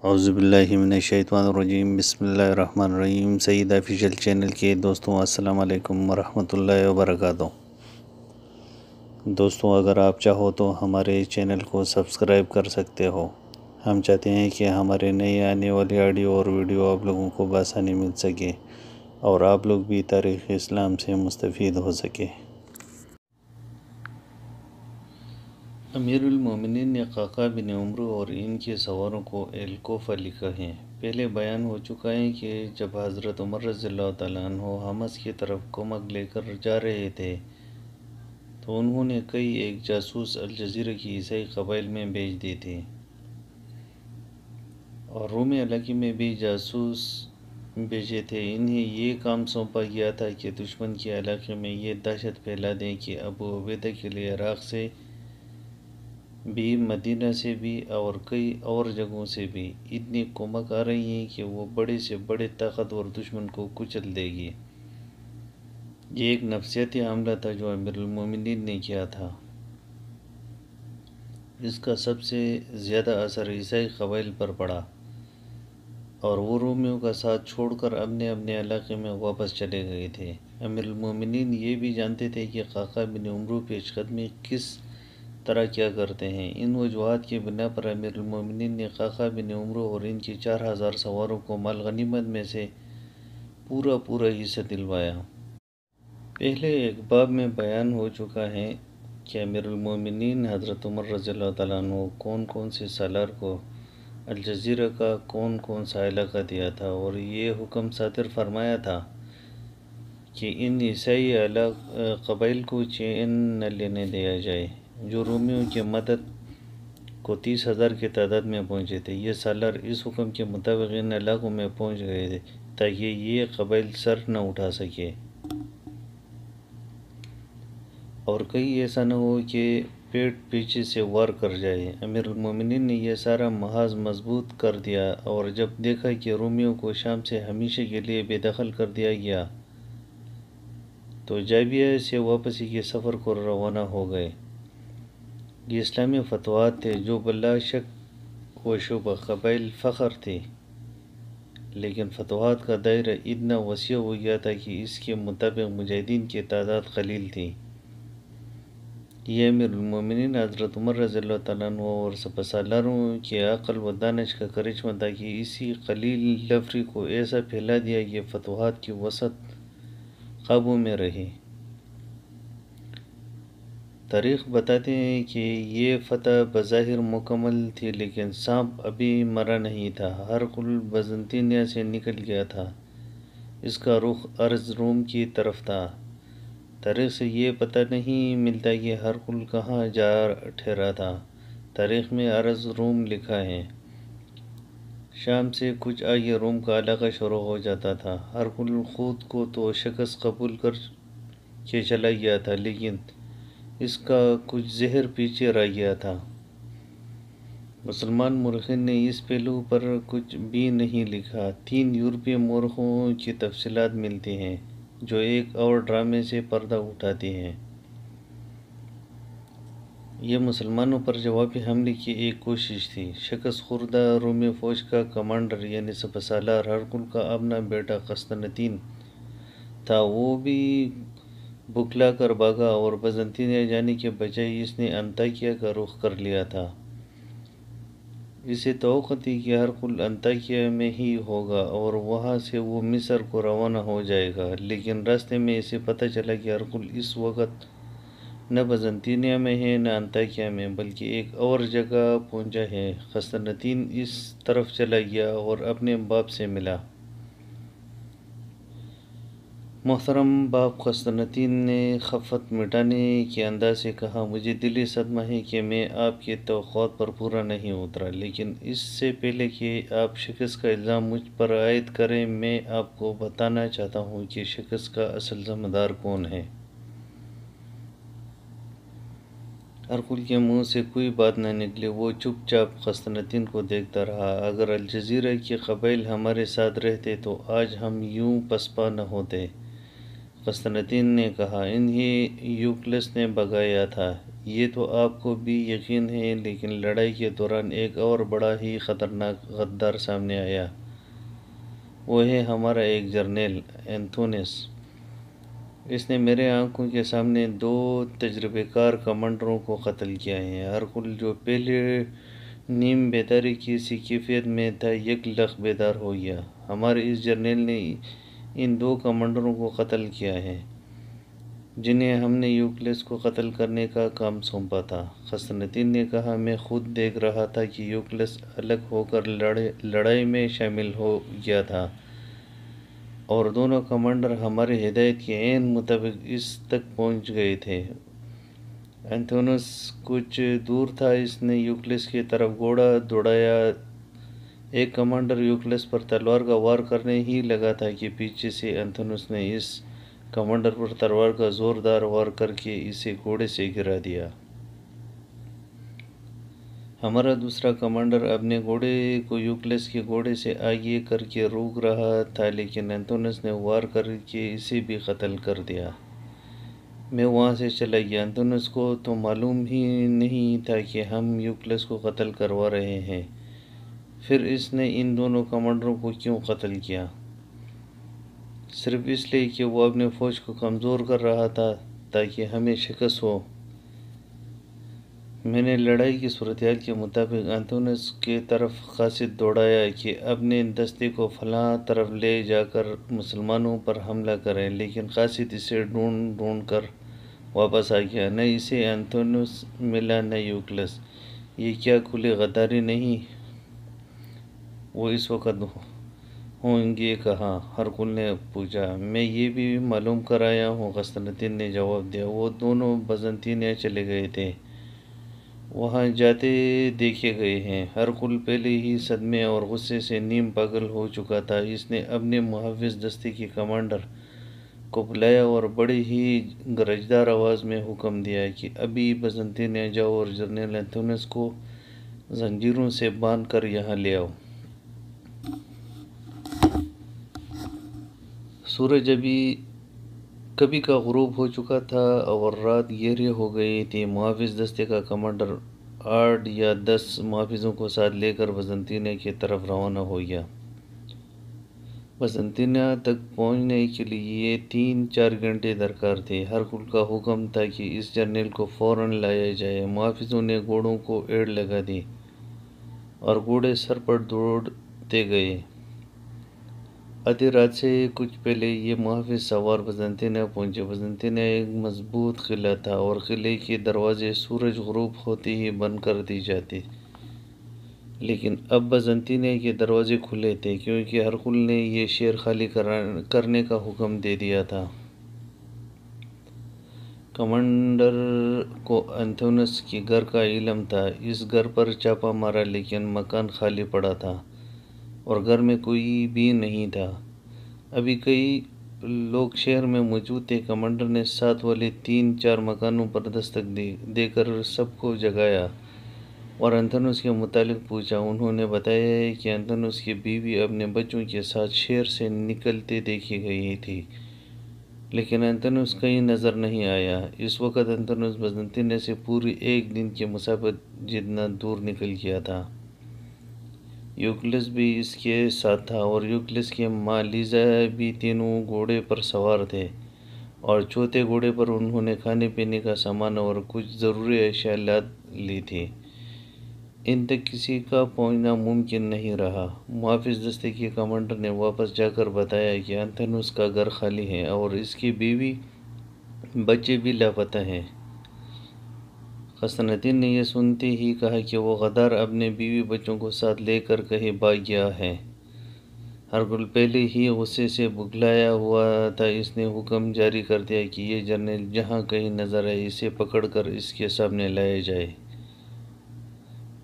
اعوذ باللہ من الشیطان الرجیم، بسم اللہ الرحمن الرحیم۔ سعید آفیشیل چینل کے دوستوں، السلام علیکم ورحمۃ اللہ وبرکاتہ۔ دوستوں، اگر آپ چاہو تو ہمارے چینل کو سبسکرائب کر سکتے ہو۔ ہم چاہتے ہیں کہ ہمارے نئے آنے والی آڈیو اور ویڈیو آپ لوگوں کو بآسانی مل سکے اور آپ لوگ بھی تاریخ اسلام سے مستفید ہو سکے۔ امیر المومنین نے قعقاع بن عمرو اور ان کے سواروں کو الکوفہ لکھا ہے۔ پہلے بیان ہو چکا ہے کہ جب حضرت عمر رضی اللہ تعالیٰ عنہ حمص کی طرف کمک لے کر جا رہے تھے تو انہوں نے کئی ایک جاسوس الجزیرہ کی عیسائی قبائل میں بھیج دیے تھے، اور رومی علاقے میں بھی جاسوس بھیجے تھے۔ انہیں یہ کام سونپا گیا تھا کہ دشمن کے علاقے میں یہ دہشت پھیلا دیں کہ ابو عبیدہ کے لیے عراق سے بھی، مدینہ سے بھی اور کئی اور جگہوں سے بھی اتنی کمک آ رہی ہیں کہ وہ بڑے سے بڑے طاقتور دشمن کو کچل دے گی۔ یہ ایک نفسیاتی حملہ تھا جو امیر المومنین نے کیا تھا۔ اس کا سب سے زیادہ اثر عیسائی قبائل پر پڑا اور وہ رومیوں کا ساتھ چھوڑ کر اپنے اپنے علاقے میں واپس چلے گئے تھے۔ امیر المومنین یہ بھی جانتے تھے کہ قعقاع بن عمرو پیش قدمی کس طرح کیا کرتے ہیں۔ ان وجوہات کی بنا پر امیر المومنین نے قعقاع بن عمرو اور ان کے 4000 سواروں کو مال غنیمت میں سے پورا حصہ دلوایا۔ پہلے ایک باب میں بیان ہو چکا ہے کہ امیر المومنین حضرت عمر رضی اللہ تعالیٰ عنہ کون سے سالار کو الجزیرہ کا کون سا علاقہ دیا تھا، اور یہ حکم صادر فرمایا تھا کہ ان عیسائی قبائل کو چین نہ لینے دیا جائے جو رومیوں کی مدد کو 30,000 کی تعداد میں پہنچے تھے۔ یہ سالار اس حکم کے مطابق ان علاقوں میں پہنچ گئے تھے تاکہ یہ قبائل سر نہ اٹھا سکے اور کہیں ایسا نہ ہو کہ پیٹ پیچھے سے وار کر جائے۔ امیر المومنین نے یہ سارا محاذ مضبوط کر دیا اور جب دیکھا کہ رومیوں کو شام سے ہمیشہ کے لیے بے دخل کر دیا گیا تو جابیہ سے واپسی کے سفر کو روانہ ہو گئے۔ یہ اسلامی فتوحات تھے جو بلا شک و شبہ قبائل فخر تھے، لیکن فتوحات کا دائرہ اتنا وسیع ہو گیا تھا کہ اس کے مطابق مجاہدین کی تعداد قلیل تھی۔ یہ امیر المومنین حضرت عمر رضی اللہ تعالیٰ عنہ اور سپہ سالاروں کے عقل و دانش کا کرشمہ تھا کہ اسی قلیل لفری کو ایسا پھیلا دیا کہ فتوحات کی وسعت قابو میں رہی۔ تاریخ بتاتے ہیں کہ یہ فتح بظاہر مکمل تھی، لیکن سانپ ابھی مرا نہیں تھا۔ ہرقل بازنطینیہ سے نکل گیا تھا، اس کا رخ ارض روم کی طرف تھا۔ تاریخ سے یہ پتہ نہیں ملتا کہ ہرقل کہاں جا ٹھہرا تھا۔ تاریخ میں ارض روم لکھا ہے، شام سے کچھ آگے روم کا علاقہ شروع ہو جاتا تھا۔ ہرقل خود کو تو شکست قبول کر کے چلا گیا تھا، لیکن اس کا کچھ زہر پیچھے رہ گیا تھا۔ مسلمان مورخین نے اس پہلو پر کچھ بھی نہیں لکھا۔ 3 یورپی مورخوں کی تفصیلات ملتی ہیں جو ایک اور ڈرامے سے پردہ اٹھاتی ہیں۔ یہ مسلمانوں پر جوابی حملے کی ایک کوشش تھی۔ شکست خوردہ رومی فوج کا کمانڈر یعنی سپہ سالار ہرقل کا اپنا بیٹا قسطنطین تھا، وہ بھی بکھلا کر بھاگا اور بازنطینیہ جانے کے بجائے اس نے انطاکیہ کا رخ کر لیا تھا۔ اسے توقع تھی کہ ہرقل انطاکیہ میں ہی ہوگا اور وہاں سے وہ مصر کو روانہ ہو جائے گا، لیکن راستے میں اسے پتہ چلا کہ ہرقل اس وقت نہ بازنطینیہ میں ہے نہ انطاکیہ میں، بلکہ ایک اور جگہ پہنچا ہے۔ قسطنطین اس طرف چلا گیا اور اپنے باپ سے ملا۔ محترم باپ قسطنطین نے خفت مٹانے کے انداز سے کہا، مجھے دلی صدمہ ہے کہ میں آپ کی توقعات پر پورا نہیں اترا، لیکن اس سے پہلے کہ آپ شکست کا الزام مجھ پر عائد کریں میں آپ کو بتانا چاہتا ہوں کہ شکست کا اصل ذمہ دار کون ہے۔ ہرقل کے منہ سے کوئی بات نہ نکلی، وہ چپ چاپ قسطنطین کو دیکھتا رہا۔ اگر الجزیرہ کے قبائل ہمارے ساتھ رہتے تو آج ہم یوں پسپا نہ ہوتے، قسطنطین نے کہا۔ انہیں یوکلس نے بھگایا تھا، یہ تو آپ کو بھی یقین ہے، لیکن لڑائی کے دوران ایک اور بڑا ہی خطرناک غدار سامنے آیا۔ وہ ہے ہمارا ایک جرنیل اینتھونس۔ اس نے میرے آنکھوں کے سامنے 2 تجربہ کار کمانڈروں کو قتل کیا ہے۔ ہرکل جو پہلے نیم بیداری کی سی کیفیت میں تھا، یک لخت بیدار ہو گیا۔ ہمارے اس جرنیل نے ان 2 کمانڈروں کو قتل کیا ہے، جنہیں ہم نے یوکلس کو قتل کرنے کا کام سونپا تھا۔ قسطنطین نے کہا، میں خود دیکھ رہا تھا کہ یوکلس الگ ہو کر لڑائی میں شامل ہو گیا تھا، اور دونوں کمانڈر ہماری ہدایت کے عین مطابق اس تک پہنچ گئے تھے۔ اینتھونس کچھ دور تھا، اس نے یوکلس کی طرف گھوڑا دوڑایا۔ ایک کمانڈر یوکلس پر تلوار کا وار کرنے ہی لگا تھا کہ پیچھے سے اینتھونس نے اس کمانڈر پر تلوار کا زوردار وار کر کے اسے گھوڑے سے گرا دیا۔ ہمارا دوسرا کمانڈر اپنے گھوڑے کو یوکلس کے گھوڑے سے آگے کر کے روک رہا تھا، لیکن اینتھونس نے وار کر کے اسے بھی قتل کر دیا۔ میں وہاں سے چلا گیا۔ اینتھونس کو تو معلوم ہی نہیں تھا کہ ہم یوکلس کو قتل کروا رہے ہیں۔ پھر اس نے ان دونوں کمانڈروں کو کیوں قتل کیا؟ صرف اس لیے کہ وہ اپنے فوج کو کمزور کر رہا تھا تاکہ ہمیں شکست ہو۔ میں نے لڑائی کی صورتحال کے مطابق اینتھونس کی طرف قاصد دوڑایا کہ اپنے دستے کو فلاں طرف لے جا کر مسلمانوں پر حملہ کریں، لیکن قاصد اسے ڈھونڈ کر واپس آ گیا۔ نہ اسے اینتھونس ملا نہ یوکلس۔ یہ کیا کھلی غداری نہیں؟ وہ اس وقت ہوں گے کہاں؟ ہرکل نے پوچھا۔ میں یہ بھی معلوم کر آیا ہوں، قسطنطین نے جواب دیا۔ وہ دونوں بازنطینیہ چلے گئے تھے، وہاں جاتے دیکھے گئے ہیں۔ ہرکل پہلے ہی صدمے اور غصے سے نیم پاگل ہو چکا تھا۔ اس نے اپنے محافظ دستے کے کمانڈر کو بلایا اور بڑی ہی گرجدار آواز میں حکم دیا کہ ابھی بازنطینیہ جاؤ اور جنرل اینتھونس کو زنجیروں سے باندھ کر یہاں لے آؤ۔ سورج ابھی کبھی کا غروب ہو چکا تھا اور رات گہری ہو گئی تھی۔ محافظ دستے کا کمانڈر 8 یا 10 محافظوں کو ساتھ لے کر بازنطینیہ کی طرف روانہ ہو گیا۔ بازنطینیہ تک پہنچنے کے لیے 3-4 گھنٹے درکار تھے۔ ہرکل کا حکم تھا کہ اس جرنیل کو فوراً لایا جائے۔ محافظوں نے گھوڑوں کو ایڑ لگا دی اور گھوڑے سر پر دوڑتے گئے۔ آدھی رات سے کچھ پہلے یہ محافظ سوار بازنطینیہ پہنچے۔ بازنطینیہ ایک مضبوط قلعہ تھا اور قلعے کے دروازے سورج غروب ہوتے ہی بند کر دی جاتے، لیکن اب بازنطینیہ کے دروازے کھلے تھے کیونکہ ہرکل نے یہ شہر خالی کرنے کا حکم دے دیا تھا۔ کمانڈر کو اینتھونس کے گھر کا علم تھا۔ اس گھر پر چھاپا مارا، لیکن مکان خالی پڑا تھا اور گھر میں کوئی بھی نہیں تھا۔ ابھی کئی لوگ شہر میں موجود تھے۔ کمانڈر نے ساتھ والے 3-4 مکانوں پر دستک دے کر سب کو جگایا اور اینتھونس کے متعلق پوچھا۔ انہوں نے بتایا کہ اینتھونس کی بیوی اپنے بچوں کے ساتھ شہر سے نکلتے دیکھی گئی تھی، لیکن اینتھونس کہیں نظر نہیں آیا۔ اس وقت اینتھونس بازنطینیہ سے پوری 1 دن کی مسافت جتنا دور نکل گیا تھا۔ یوکلس بھی اس کے ساتھ تھا اور یوکلس کی ماں لیزا بھی، تینوں گھوڑے پر سوار تھے، اور چوتھے گھوڑے پر انہوں نے کھانے پینے کا سامان اور کچھ ضروری اشیاء لاد لی تھی۔ ان تک کسی کا پہنچنا ممکن نہیں رہا۔ محافظ دستے کے کمانڈر نے واپس جا کر بتایا کہ اینتھونس کا گھر خالی ہے اور اس کی بیوی بچے بھی لاپتہ ہیں۔ قسطنطین نے یہ سنتے ہی کہا کہ وہ غدار اپنے بیوی بچوں کو ساتھ لے کر کہیں بھاگ گیا ہے۔ ہرکل پہلے ہی غصے سے بگلایا ہوا تھا۔ اس نے حکم جاری کر دیا کہ یہ جرنیل جہاں کہیں نظر آئے اسے پکڑ کر اس کے سامنے لایا جائے۔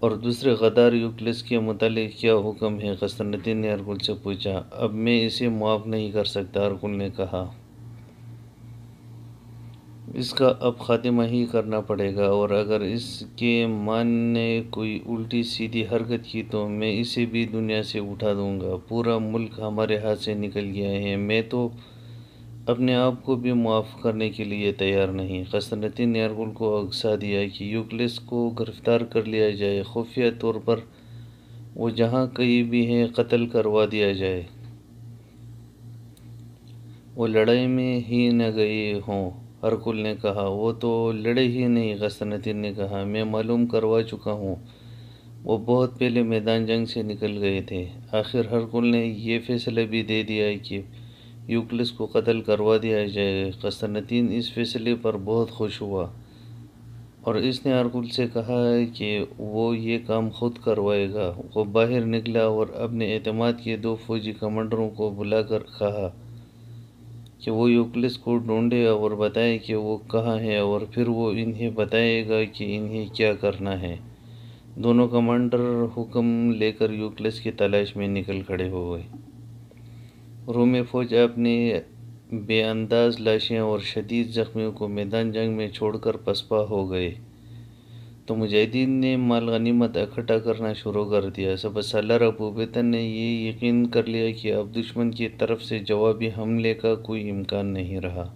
اور دوسرے غدار یوکلس کے متعلق کیا حکم ہے؟ قسطنطین نے ہرکل سے پوچھا۔ اب میں اسے معاف نہیں کر سکتا، ہرکل نے کہا۔ اس کا اب خاتمہ ہی کرنا پڑے گا، اور اگر اس کے ماں نے کوئی الٹی سیدھی حرکت کی تو میں اسے بھی دنیا سے اٹھا دوں گا۔ پورا ملک ہمارے ہاتھ سے نکل گیا ہے۔ میں تو اپنے آپ کو بھی معاف کرنے کے لیے تیار نہیں۔ قسطنطین نے ہرقل کو اغسا دیا کہ یوکلس کو گرفتار کر لیا جائے، خفیہ طور پر وہ جہاں کہیں بھی ہے قتل کروا دیا جائے، وہ لڑائی میں ہی نہ گئے ہوں۔ ہرقل نے کہا وہ تو لڑے ہی نہیں۔ قسطنطین نے کہا میں معلوم کروا چکا ہوں، وہ بہت پہلے میدان جنگ سے نکل گئے تھے۔ آخر ہرقل نے یہ فیصلہ بھی دے دیا کہ یوکلس کو قتل کروا دیا جائے۔ قسطنطین اس فیصلے پر بہت خوش ہوا اور اس نے ہرقل سے کہا کہ وہ یہ کام خود کروائے گا۔ وہ باہر نکلا اور اپنے اعتماد کے 2 فوجی کمانڈروں کو بلا کر کہا کہ وہ یوکلس کو ڈھونڈے اور بتائے کہ وہ کہاں ہے، اور پھر وہ انہیں بتائے گا کہ انہیں کیا کرنا ہے۔ دونوں کمانڈر حکم لے کر یوکلس کی تلاش میں نکل کھڑے ہوئے۔ رومی فوج اپنے بے انداز لاشیں اور شدید زخمیوں کو میدان جنگ میں چھوڑ کر پسپا ہو گئے تو مجاہدین نے مال غنیمت اکٹھا کرنا شروع کر دیا۔ سپہ سالار ابو عبیدہ نے یہ یقین کر لیا کہ اب دشمن کی طرف سے جوابی حملے کا کوئی امکان نہیں رہا،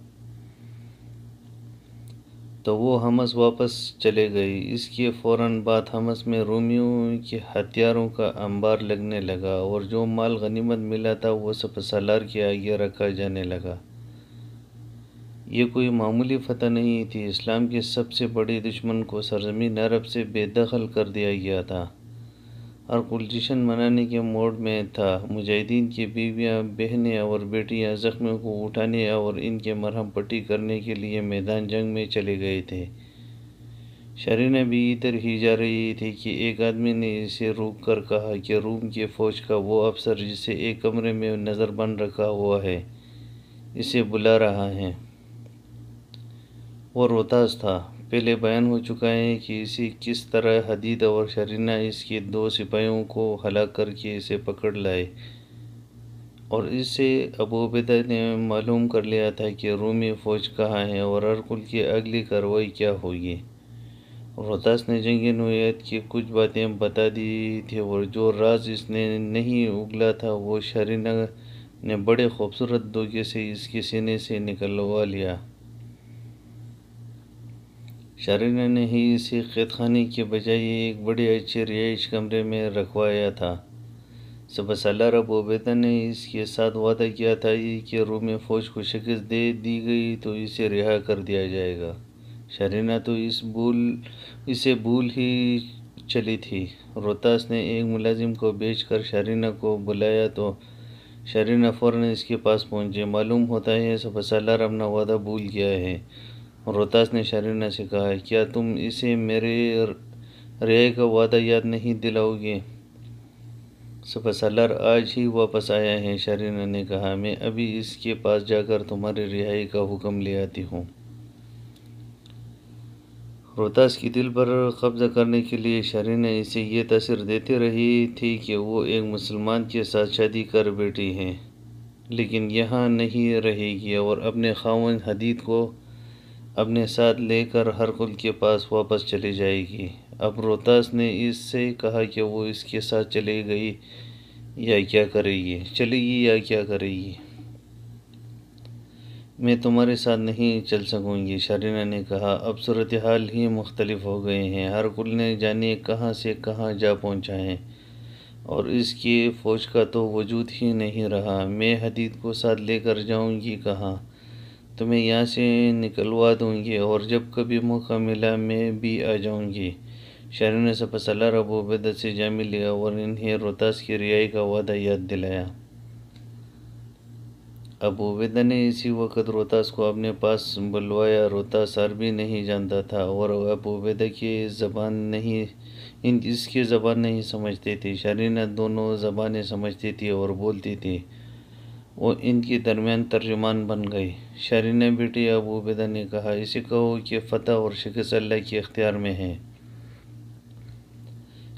تو وہ حمص واپس چلے گئے۔ اس کے فوراً بعد حمص میں رومیوں کے ہتھیاروں کا انبار لگنے لگا اور جو مال غنیمت ملا تھا وہ سپہ سالار کے آگے رکھا جانے لگا۔ یہ کوئی معمولی فتح نہیں تھی، اسلام کے سب سے بڑے دشمن کو سرزمین عرب سے بے دخل کر دیا گیا تھا۔ ہرقل جشن منانے کے موڈ میں تھا۔ مجاہدین کی بیویاں، بہنیں اور بیٹیاں زخمیوں کو اٹھانے اور ان کے مرہم پٹی کرنے کے لیے میدان جنگ میں چلے گئے تھے۔ شرینہ بھی ادھر ہی جا رہی تھی کہ ایک آدمی نے اسے روک کر کہا کہ روم کی فوج کا وہ افسر جسے ایک کمرے میں نظر بند رکھا ہوا ہے، اسے بلا رہا ہے۔ وہ روتاس تھا۔ پہلے بیان ہو چکا ہے کہ اسے کس طرح حدید اور شرینہ اس کے 2 سپاہیوں کو ہلاک کر کے اسے پکڑ لائے، اور اس سے ابو عبیدہ نے معلوم کر لیا تھا کہ رومی فوج کہاں ہے اور ہرقل کی اگلی کارروائی کیا ہوگی۔ روتاس نے جنگی نوعیت کی کچھ باتیں بتا دی تھی اور جو راز اس نے نہیں اگلا تھا وہ شرینہ نے بڑے خوبصورت دھوکے سے اس کے سینے سے نکلوا لیا۔ شرینہ نے ہی اسے قید خانے کے بجائے ایک بڑے اچھے رہائش کمرے میں رکھوایا تھا۔ سپہ سالار ابو عبیدہ نے اس کے ساتھ وعدہ کیا تھا کہ رومی فوج کو شکست دے دی گئی تو اسے رہا کر دیا جائے گا۔ شرینہ تو اسے بھول ہی چلی تھی۔ روتاس نے ایک ملازم کو بھیج کر شرینہ کو بلایا تو شرینہ فوراً اس کے پاس پہنچی۔ معلوم ہوتا ہے سپہ سالار اپنا وعدہ بھول گیا ہے۔ روتاس نے شرینہ سے کہا کیا تم اسے میرے رہائی کا وعدہ یاد نہیں دلاؤ گے؟ سپہ سالار آج ہی واپس آیا ہے۔ شرینہ نے کہا میں ابھی اس کے پاس جا کر تمہاری رہائی کا حکم لے آتی ہوں۔ روتاس کی دل پر قبضہ کرنے کے لیے شرینہ اسے یہ تاثر دیتی رہی تھی کہ وہ ایک مسلمان کے ساتھ شادی کر بیٹھی ہے، لیکن یہاں نہیں رہے گی اور اپنے خاوند حدید کو اپنے ساتھ لے کر ہرقل کے پاس واپس چلی جائے گی۔ اب روتاس نے اس سے کہا کہ وہ اس کے ساتھ چلے گی یا کیا کرے گی۔ میں تمہارے ساتھ نہیں چل سکوں گی، شرینہ نے کہا۔ اب صورتحال ہی مختلف ہو گئے ہیں۔ ہرقل نے جانے کہاں سے کہاں جا پہنچا ہے اور اس کی فوج کا تو وجود ہی نہیں رہا۔ میں حدید کو ساتھ لے کر جاؤں گی کہاں؟ تمہیں یہاں سے نکلوا دوں گی اور جب کبھی موقع ملا میں بھی آ جاؤں گی۔ شرینہ نے سپہ سالار ابو عبیدہ سے جام لیا اور انہیں روتاس کی رہائی کا وعدہ یاد دلایا۔ ابو عبیدہ نے اسی وقت روتاس کو اپنے پاس بلوایا۔ روتاس عربی نہیں جانتا تھا اور ابو عبیدہ کی زبان نہیں سمجھتی تھی۔ شرینہ دونوں زبانیں سمجھتی تھی اور بولتی تھی۔ وہ ان کے درمیان ترجمان بن گئی۔ شرینہ بیٹی، ابو عبیدہ نے کہا، اسے کہو کہ فتح اور شکست اللہ کے اختیار میں ہے،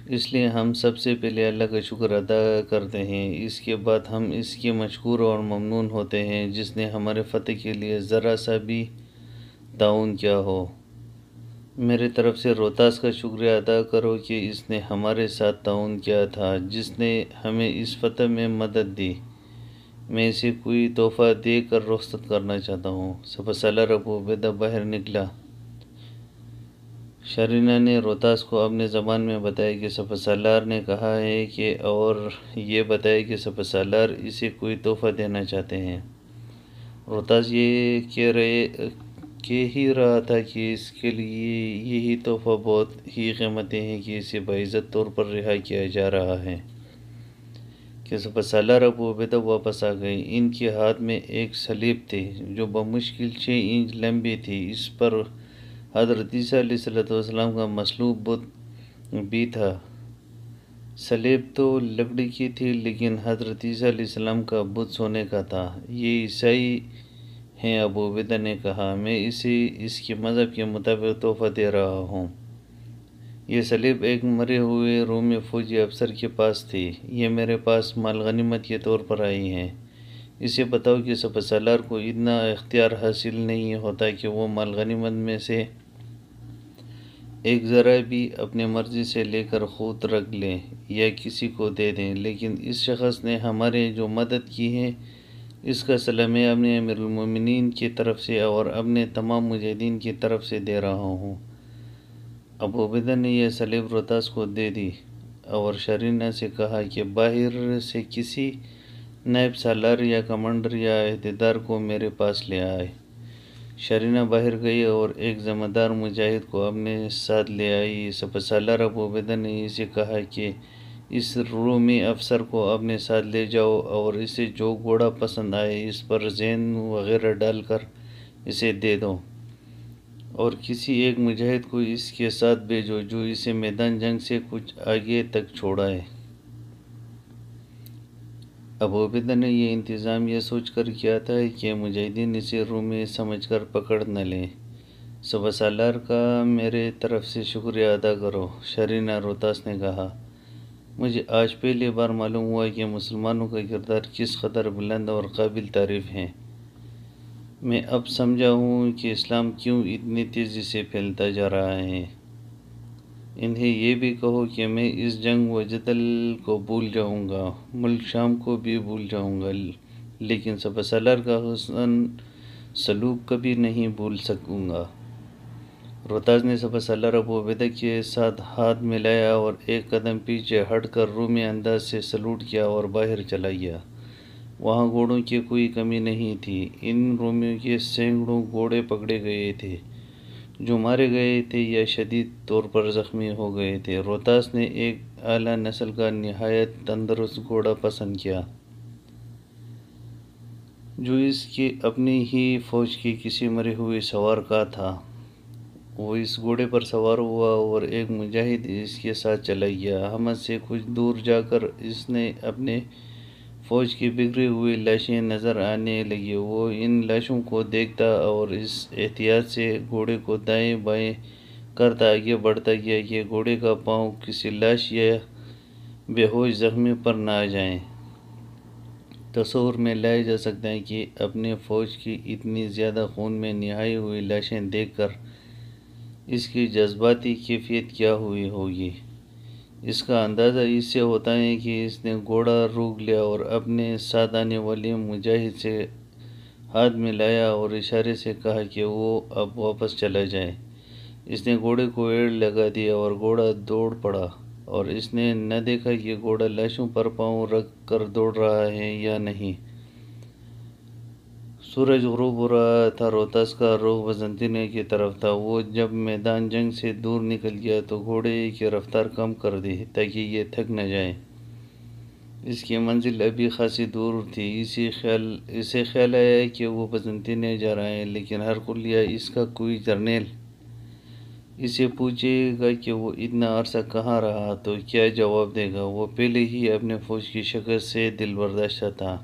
اس لیے ہم سب سے پہلے اللہ کا شکر ادا کرتے ہیں، اس کے بعد ہم اس کے مشکور اور ممنون ہوتے ہیں جس نے ہمارے فتح کے لیے ذرا سا بھی تعاون کیا ہو۔ میرے طرف سے روتاس کا شکریہ ادا کرو کہ اس نے ہمارے ساتھ تعاون کیا تھا، جس نے ہمیں اس فتح میں مدد دی۔ میں اسے کوئی تحفہ دے کر رخصت کرنا چاہتا ہوں۔ سپہ سالار ابو عبیدہ باہر نکلا۔ شرینہ نے روہتاس کو اپنے زبان میں بتایا کہ سپہ سالار نے کہا ہے کہ اور یہ بتایا کہ سپہ سالار اسے کوئی تحفہ دینا چاہتے ہیں۔ روہتاس یہ کہہ ہی رہا تھا کہ اس کے لیے یہی تحفہ بہت ہی قیمتی ہے کہ اسے باعزت طور پر رہا کیا جا رہا ہے کہ سپہ سالار ابو عبیدہ واپس آ گئے۔ ان کے ہاتھ میں ایک صلیب تھی جو بمشکل 6 انچ لمبی تھی۔ اس پر حضرت عیسیٰ علیہ السلام کا مصلوب بت بھی تھا۔ صلیب تو لکڑی کی تھی لیکن حضرت عیسیٰ علیہ السلام کا بت سونے کا تھا۔ یہ عیسائی ہیں، ابو عبیدہ نے کہا، میں اسے اس کے مذہب کے مطابق تحفہ دے رہا ہوں۔ یہ صلیب ایک مرے ہوئے رومی فوجی افسر کے پاس تھی۔ یہ میرے پاس مال غنیمت کے طور پر آئی ہے۔ اسے بتاؤ کہ سپہ سالار کو اتنا اختیار حاصل نہیں ہوتا کہ وہ مال غنیمت میں سے ایک ذرہ بھی اپنی مرضی سے لے کر خود رکھ لیں یا کسی کو دے دیں، لیکن اس شخص نے ہماری جو مدد کی ہے اس کا صلہ میں اپنے امیر المومنین کی طرف سے اور اپنے تمام مجاہدین کی طرف سے دے رہا ہوں۔ ابو عبیدہ نے یہ صلیب روہتاس کو دے دی اور شرینہ سے کہا کہ باہر سے کسی نائب سالار یا کمانڈر یا عہدیدار کو میرے پاس لے آئے۔ شرینہ باہر گئی اور ایک ذمہ دار مجاہد کو اپنے ساتھ لے آئی۔ سپہ سالار ابو عبیدہ نے اسے کہا کہ اس رومی افسر کو اپنے ساتھ لے جاؤ اور اسے جو گھوڑا پسند آئے اس پر زین وغیرہ ڈال کر اسے دے دو، اور کسی ایک مجاہد کو اس کے ساتھ بھیجو جو اسے میدان جنگ سے کچھ آگے تک چھوڑائے۔ ابو عبیدہ نے یہ انتظام یہ سوچ کر کیا تھا کہ مجاہدین اسے رومی سمجھ کر پکڑ نہ لیں۔ سپہ سالار کا میرے طرف سے شکریہ ادا کرو، شرینہ روہتاس نے کہا۔ مجھے آج پہلی بار معلوم ہوا کہ مسلمانوں کا کردار کس قدر بلند اور قابل تعریف ہے۔ میں اب سمجھا ہوں کہ اسلام کیوں اتنی تیزی سے پھیلتا جا رہا ہے۔ انہیں یہ بھی کہو کہ میں اس جنگ و جدل کو بھول جاؤں گا، ملک شام کو بھی بھول جاؤں گا، لیکن سپہ سالار کا حسن سلوک کبھی نہیں بھول سکوں گا۔ روہتاس نے سپہ سالار ابو عبیدہ کے ساتھ ہاتھ ملایا اور ایک قدم پیچھے ہٹ کر رومی انداز سے سلوٹ کیا اور باہر چلا گیا۔ وہاں گھوڑوں کی کوئی کمی نہیں تھی۔ ان رومیوں کے سینکڑوں گھوڑے پکڑے گئے تھے جو مارے گئے تھے یا شدید طور پر زخمی ہو گئے تھے۔ روہتاس نے ایک اعلیٰ نسل کا نہایت تندرست گھوڑا پسند کیا جو اس کی اپنی ہی فوج کے کسی مرے ہوئے سوار کا تھا۔ وہ اس گھوڑے پر سوار ہوا اور ایک مجاہد اس کے ساتھ چلا گیا۔ حمد سے کچھ دور جا کر اس نے اپنے فوج کی بکھری ہوئی لاشیں نظر آنے لگیں۔ وہ ان لاشوں کو دیکھتا اور اس احتیاط سے گھوڑے کو دائیں بائیں کرتا آگے بڑھتا گیا کہ گھوڑے کا پاؤں کسی لاش یا بے ہوش زخمی پر نہ آ جائے۔ تصور میں لایا جا سکتا ہے کہ اپنے فوج کی اتنی زیادہ خون میں نہائی ہوئی لاشیں دیکھ کر اس کی جذباتی کیفیت کیا ہوئی ہوگی۔ اس کا اندازہ اس سے ہوتا ہے کہ اس نے گھوڑا روک لیا اور اپنے ساتھ آنے والے مجاہد سے ہاتھ ملایا اور اشارے سے کہا کہ وہ اب واپس چلا جائے۔ اس نے گھوڑے کو ایڑ لگا دیا اور گھوڑا دوڑ پڑا، اور اس نے نہ دیکھا کہ گھوڑا لاشوں پر پاؤں رکھ کر دوڑ رہا ہے یا نہیں۔ سورج غروب ہو رہا تھا۔ روہتاس کا رخ بازنطینیہ کی طرف تھا۔ وہ جب میدان جنگ سے دور نکل گیا تو گھوڑے کی رفتار کم کر دی تاکہ یہ تھک نہ جائے۔ اس کی منزل ابھی خاصی دور تھی۔ اسے خیال آیا کہ وہ بازنطینیہ جا رہا ہے، لیکن ہرقل یا اس کا کوئی جرنیل اسے پوچھے گا کہ وہ اتنا عرصہ کہاں رہا تو کیا جواب دے گا؟ وہ پہلے ہی اپنے فوج کی شکست سے دل برداشتہ تھا۔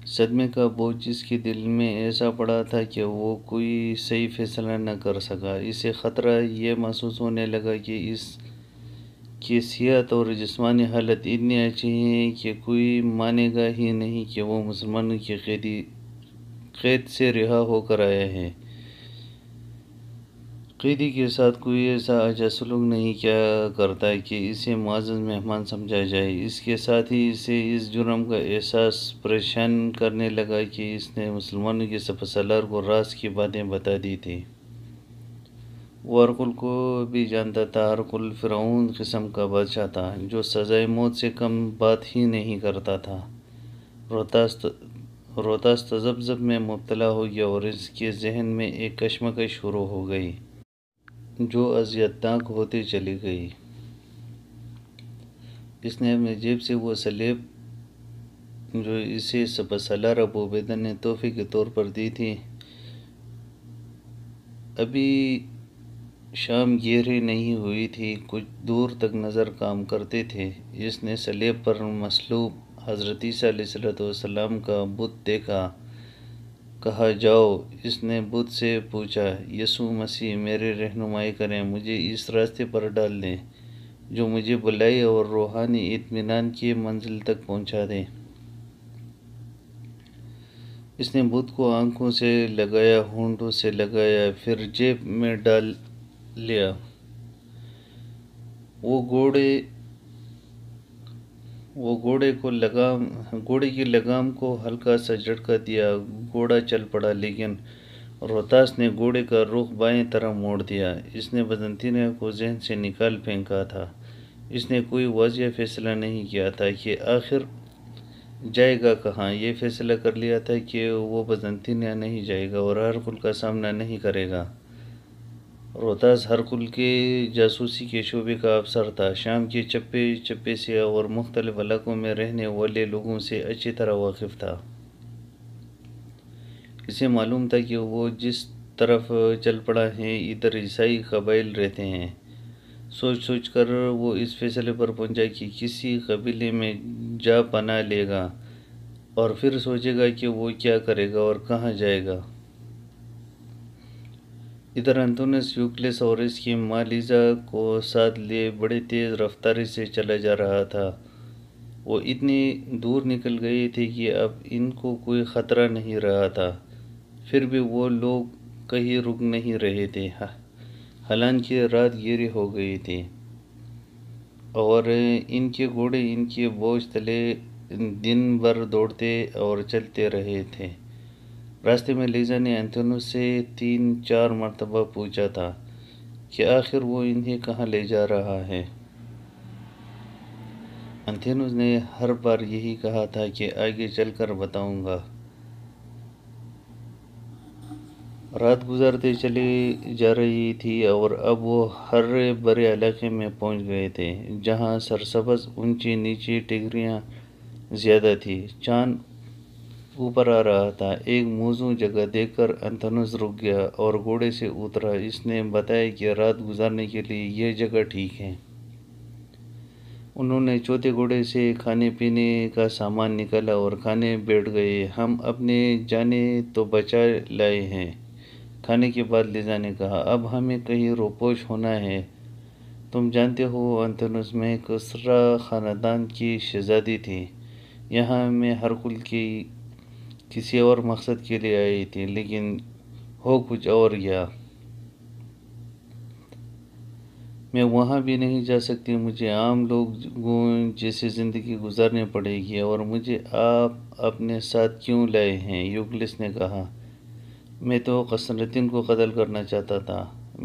صدمے کا بوجھ اس کے دل میں ایسا پڑا تھا کہ وہ کوئی صحیح فیصلہ نہ کر سکا۔ اسے خطرہ یہ محسوس ہونے لگا کہ اس کی صحت اور جسمانی حالت اتنی اچھی ہے کہ کوئی مانے گا ہی نہیں کہ وہ مسلمانوں کی قید سے رہا ہو کر آیا ہے۔ قیدی کے ساتھ کوئی ایسا اچھا سلوک نہیں کیا کرتا کہ اسے معزز مہمان سمجھا جائے۔ اس کے ساتھ ہی اسے اس جرم کا احساس پریشان کرنے لگا کہ اس نے مسلمانوں کے سپہ سالار کو راز کی باتیں بتا دی تھیں۔ وہ ہرقل کو بھی جانتا تھا۔ ہرقل فرعون قسم کا بادشاہ تھا جو سزائے موت سے کم بات ہی نہیں کرتا تھا۔ روتاس تذبذب میں مبتلا ہو گیا اور اس کے ذہن میں ایک کشمکش شروع ہو گئی جو اذیت ناک ہوتی چلی گئی۔ اس نے اپنی جیب سے وہ سلیب جو اسے سپہ سالار ابو عبیدہ نے تحفے کے طور پر دی تھی، ابھی شام گہری نہیں ہوئی تھی، کچھ دور تک نظر کام کرتے تھے۔ اس نے سلیب پر مصلوب حضرت عیسیٰ علیہ السلام کا بت دیکھا، کہا جاؤ۔ اس نے بت سے پوچھا، یسوع مسیح میری رہنمائی کریں، مجھے اس راستے پر ڈال دیں جو مجھے بھلائی اور روحانی اطمینان کی منزل تک پہنچا دے۔ اس نے بت کو آنکھوں سے لگایا، ہونٹوں سے لگایا، پھر جیب میں ڈال لیا۔ وہ گھوڑے کی لگام کو ہلکا سا جھٹکا دیا، گھوڑا چل پڑا، لیکن روتاس نے گھوڑے کا رخ بائیں طرف موڑ دیا۔ اس نے بزنطینیہ کو ذہن سے نکال پھینکا تھا۔ اس نے کوئی واضح فیصلہ نہیں کیا تھا کہ آخر جائے گا کہاں۔ یہ فیصلہ کر لیا تھا کہ وہ بزنطینیہ نہیں جائے گا اور ہرقل کا سامنا نہیں کرے گا۔ روتاس ہرقل کے جاسوسی کے شعبے کا افسر تھا، شام کے چپے چپے سے اور مختلف علاقوں میں رہنے والے لوگوں سے اچھی طرح واقف تھا۔ اسے معلوم تھا کہ وہ جس طرف چل پڑا ہے ادھر عیسائی قبائل رہتے ہیں۔ سوچ سوچ کر وہ اس فیصلے پر پہنچا کہ کسی قبیلے میں جا پناہ لے گا اور پھر سوچے گا کہ وہ کیا کرے گا اور کہاں جائے گا۔ ادھر انطونیوس یوکلس اور اس کی ماں لیزا کو ساتھ لیے بڑی تیز رفتاری سے چلا جا رہا تھا۔ وہ اتنی دور نکل گئے تھے کہ اب ان کو کوئی خطرہ نہیں رہا تھا، پھر بھی وہ لوگ کہیں رک نہیں رہے تھے، حالانکہ رات گہری ہو گئی تھی اور ان کے گھوڑے ان کے بوجھ تلے دن بھر دوڑتے اور چلتے رہے تھے۔ راستے میں لیزا نے انطونیوس سے 3-4 مرتبہ پوچھا تھا کہ آخر وہ انہیں کہاں لے جا رہا ہے۔ انطونیوس نے ہر بار یہی کہا تھا کہ آگے چل کر بتاؤں گا۔ رات گزرتے چلی جا رہی تھی اور اب وہ ہرے بھرے علاقے میں پہنچ گئے تھے جہاں سرسبز اونچی نیچی ٹہنیاں زیادہ تھیں۔ چاند اوپر آ رہا تھا۔ ایک موزوں جگہ دیکھ کر انطونیوس رک گیا اور گھوڑے سے اترا۔ اس نے بتایا کہ رات گزارنے کے لیے یہ جگہ ٹھیک ہے۔ انہوں نے چوتھے گھوڑے سے کھانے پینے کا سامان نکالا اور کھانے بیٹھ گئے۔ ہم اپنے جانیں تو بچا لائے ہیں، کھانے کے بعد لیزا نے کہا۔ اب ہمیں کہیں روپوش ہونا ہے۔ تم جانتے ہو انطونیوس، میں کسریٰ خاندان کی شہزادی تھی۔ یہاں میں ہرقل کی کسی اور مقصد کے لیے آئی تھی، لیکن ہو کچھ اور گیا۔ میں وہاں بھی نہیں جا سکتی، مجھے عام لوگوں جیسی زندگی گزارنی پڑے گی۔ اور مجھے آپ اپنے ساتھ کیوں لائے ہیں؟ یوکلس نے کہا، میں تو قسطنطین کو قتل کرنا چاہتا تھا۔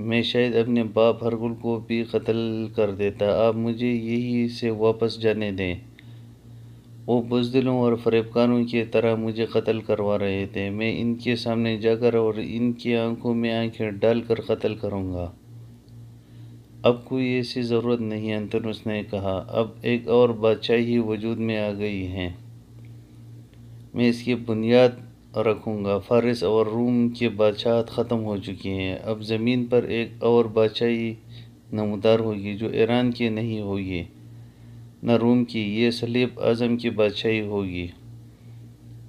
میں شاید اپنے باپ ہرقل کو بھی قتل کر دیتا۔ آپ مجھے یہیں سے واپس جانے دیں۔ وہ بزدلوں اور فریب کاروں کی طرح مجھے قتل کروا رہے تھے۔ میں ان کے سامنے جا کر اور ان کی آنکھوں میں آنکھیں ڈال کر قتل کروں گا۔ اب کوئی ایسی ضرورت نہیں، انطونیوس نے کہا۔ اب ایک اور بادشاہی وجود میں آ گئی ہے، میں اس کی بنیاد رکھوں گا۔ فارس اور روم کی بادشاہت ختم ہو چکی ہے، اب زمین پر ایک اور بادشاہی نمودار ہوگی جو ایران کی نہیں ہوگی نہ روم کی، یہ صلیب اعظم کی بادشاہی ہوگی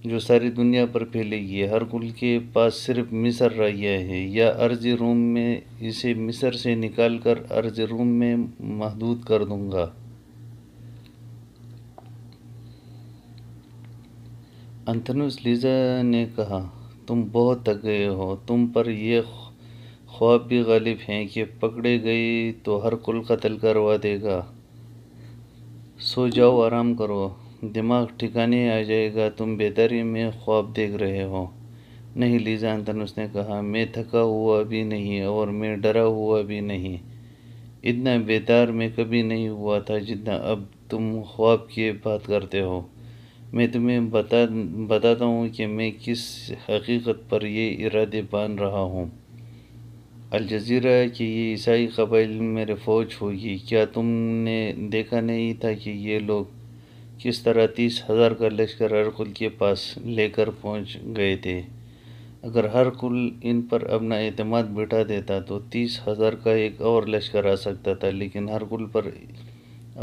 جو ساری دنیا پر پھیلے گی۔ ہرقل کے پاس صرف مصر رہ گیا ہے، یا ارضی روم میں اسے مصر سے نکال کر ارضی روم میں محدود کر دوں گا۔ انطونیوس، لیزا نے کہا، تم بہت تھک گئے ہو، تم پر یہ خواب بھی غالب ہیں کہ پکڑے گئے تو ہر کل قتل کروا دے گا۔ سو جاؤ، آرام کرو، دماغ ٹھکانے آ جائے گا، تم بیداری میں خواب دیکھ رہے ہو۔ نہیں لیزا، انتونس نے کہا، میں تھکا ہوا بھی نہیں اور میں ڈرا ہوا بھی نہیں۔ اتنا بیدار میں کبھی نہیں ہوا تھا جتنا اب تم خواب کی بات کرتے ہو۔ میں تمہیں بتاتا ہوں کہ میں کس حقیقت پر یہ ارادے باندھ رہا ہوں۔ الجزیرہ کہ یہ عیسائی قبائل میرے فوج ہوگی۔ کیا تم نے دیکھا نہیں تھا کہ یہ لوگ کس طرح 30,000 کا لشکر ہرقل کے پاس لے کر پہنچ گئے تھے؟ اگر ہرقل ان پر اپنا اعتماد بٹھا دیتا تو 30,000 کا ایک اور لشکر آ سکتا تھا، لیکن ہرقل پر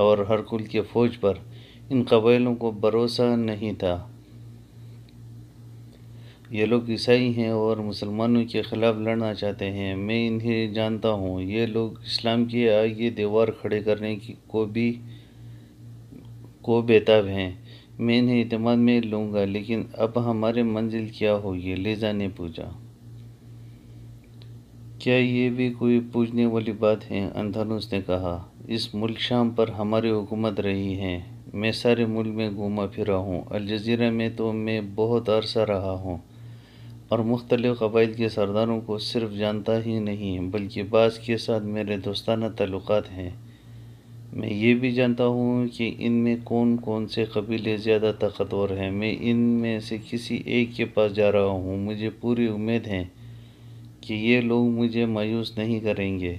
اور ہرقل کے فوج پر ان قبائلوں کو بھروسہ نہیں تھا۔ یہ لوگ عیسائی ہیں اور مسلمانوں کے خلاف لڑنا چاہتے ہیں۔ میں انہیں جانتا ہوں۔ یہ لوگ اسلام کے آگے دیوار کھڑے کرنے کو بیتاب ہیں۔ میں انہیں اعتماد میں لوں گا، لیکن اب ہماری منزل کیا ہوگی؟ لیزا نے پوچھا۔ کیا یہ بھی کوئی پوچھنے والی بات ہے؟ انتونس نے کہا، اس ملک شام پر ہماری حکومت رہی ہے۔ میں سارے ملک میں گھوما پھرا ہوں۔ الجزیرہ میں تو میں بہت عرصہ رہا ہوں اور مختلف قبائل کے سرداروں کو صرف جانتا ہی نہیں بلکہ بعض کے ساتھ میرے دوستانہ تعلقات ہیں۔ میں یہ بھی جانتا ہوں کہ ان میں کون کون سے قبیلے زیادہ طاقتور ہیں۔ میں ان میں سے کسی ایک کے پاس جا رہا ہوں۔ مجھے پوری امید ہے کہ یہ لوگ مجھے مایوس نہیں کریں گے۔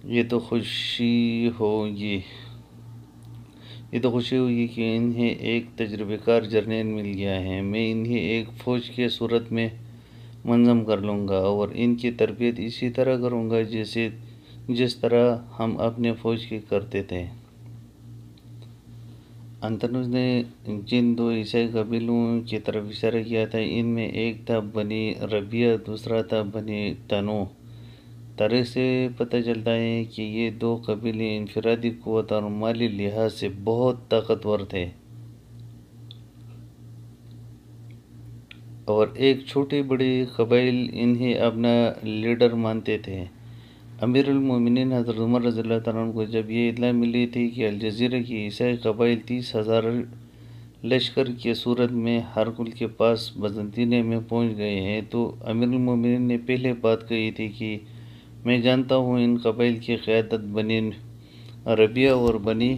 یہ تو خوشی ہوگی کہ انہیں ایک تجربہ کار جرنیل مل گیا ہے۔ میں انہیں ایک فوج کے صورت میں منظم کر لوں گا اور ان کی تربیت اسی طرح کروں گا جس طرح ہم اپنے فوج کی کرتے تھے۔ انتونس نے جن دو عیسائی قبیلوں کی طرف اشارہ کیا تھا، ان میں ایک تھا بنی ربیع، دوسرا تھا بنی تنوع۔ تاریخ سے پتہ چلتا ہے کہ یہ دو قبیلے انفرادی قوت اور مالی لحاظ سے بہت طاقتور تھے اور ایک چھوٹے بڑے قبائل انہیں اپنا لیڈر مانتے تھے۔ امیر المومنین حضرت عمر رضی اللہ عنہ کو جب یہ اطلاع ملی تھی کہ الجزیرہ کے عیسائی قبائل 30,000 لشکر کی صورت میں ہرقل کے پاس بزنطینیہ میں پہنچ گئے ہیں، تو امیر المومنین نے پہلے بات کہی تھی کہ میں جانتا ہوں ان قبائل کی قیادت بنی ربیع اور بنی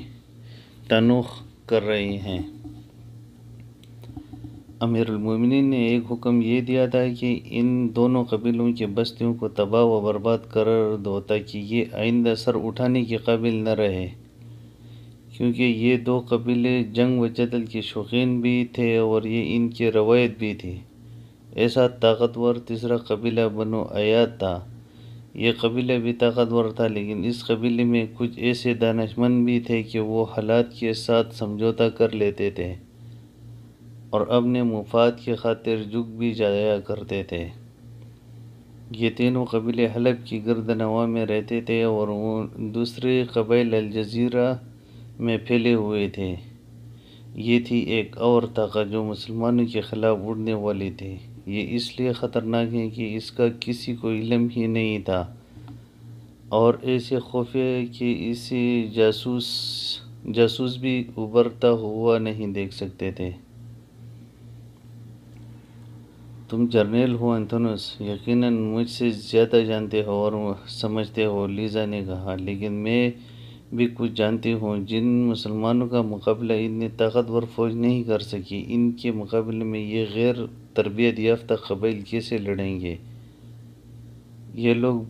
تنوع کر رہے ہیں۔ امیر المومنین نے ایک حکم یہ دیا تھا کہ ان دونوں قبیلوں کی بستیوں کو تباہ و برباد کر دو تاکہ یہ آئندہ سر اٹھانے کے قابل نہ رہے، کیونکہ یہ دو قبیلے جنگ و جدل کے شوقین بھی تھے اور یہ ان کی روایت بھی تھی۔ ایسا طاقتور تیسرا قبیلہ بنو عیاد تھا۔ یہ قبیلہ بھی طاقتور تھا، لیکن اس قبیلے میں کچھ ایسے دانشمند بھی تھے کہ وہ حالات کے ساتھ سمجھوتہ کر لیتے تھے اور اپنے مفاد کی خاطر جھک بھی جایا کرتے تھے۔ یہ تینوں قبیلے حلب کی گرد نواح میں رہتے تھے اور وہ دوسرے قبائل الجزیرہ میں پھیلے ہوئے تھے۔ یہ تھی ایک اور طاقت جو مسلمانوں کے خلاف اڑنے والی تھی۔ یہ اس لیے خطرناک ہے کہ اس کا کسی کو علم ہی نہیں تھا اور ایسے خفیہ کہ اسے جاسوس بھی ابھرتا ہوا نہیں دیکھ سکتے تھے۔ تم جرنیل ہو انتونس، یقیناً مجھ سے زیادہ جانتے ہو اور سمجھتے ہو، لیزا نے کہا، لیکن میں بھی کچھ جانتی ہوں۔ جن مسلمانوں کا مقابلہ اتنی طاقتور فوج نہیں کر سکی، ان کے مقابلے میں یہ غیر تربیت یافتہ قبائل کیسے لڑیں گے؟ یہ لوگ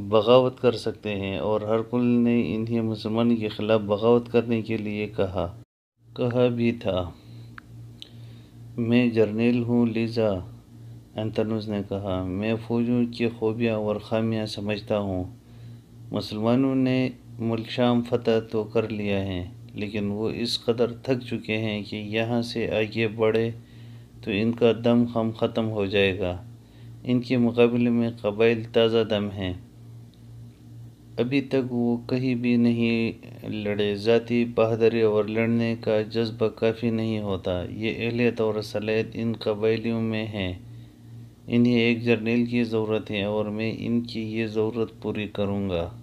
بغاوت کر سکتے ہیں، اور ہرقل نے انہیں مسلمانوں کے خلاف بغاوت کرنے کے لیے کہا بھی تھا۔ میں جرنیل ہوں لیزا، انتونس نے کہا، میں فوجوں کی خوبیاں اور خامیاں سمجھتا ہوں۔ مسلمانوں نے ملک شام فتح تو کر لیا ہے، لیکن وہ اس قدر تھک چکے ہیں کہ یہاں سے آگے بڑھے تو ان کا دم ختم ہو جائے گا۔ ان کے مقابلے میں قبائل تازہ دم ہیں۔ ابھی تک وہ کہیں بھی نہیں لڑے۔ ذاتی بہادری اور لڑنے کا جذبہ کافی نہیں ہوتا۔ یہ اہلیت اور صلاحیت ان قبائلیوں میں ہے۔ انہیں ایک جرنیل کی ضرورت ہے اور میں ان کی یہ ضرورت پوری کروں گا۔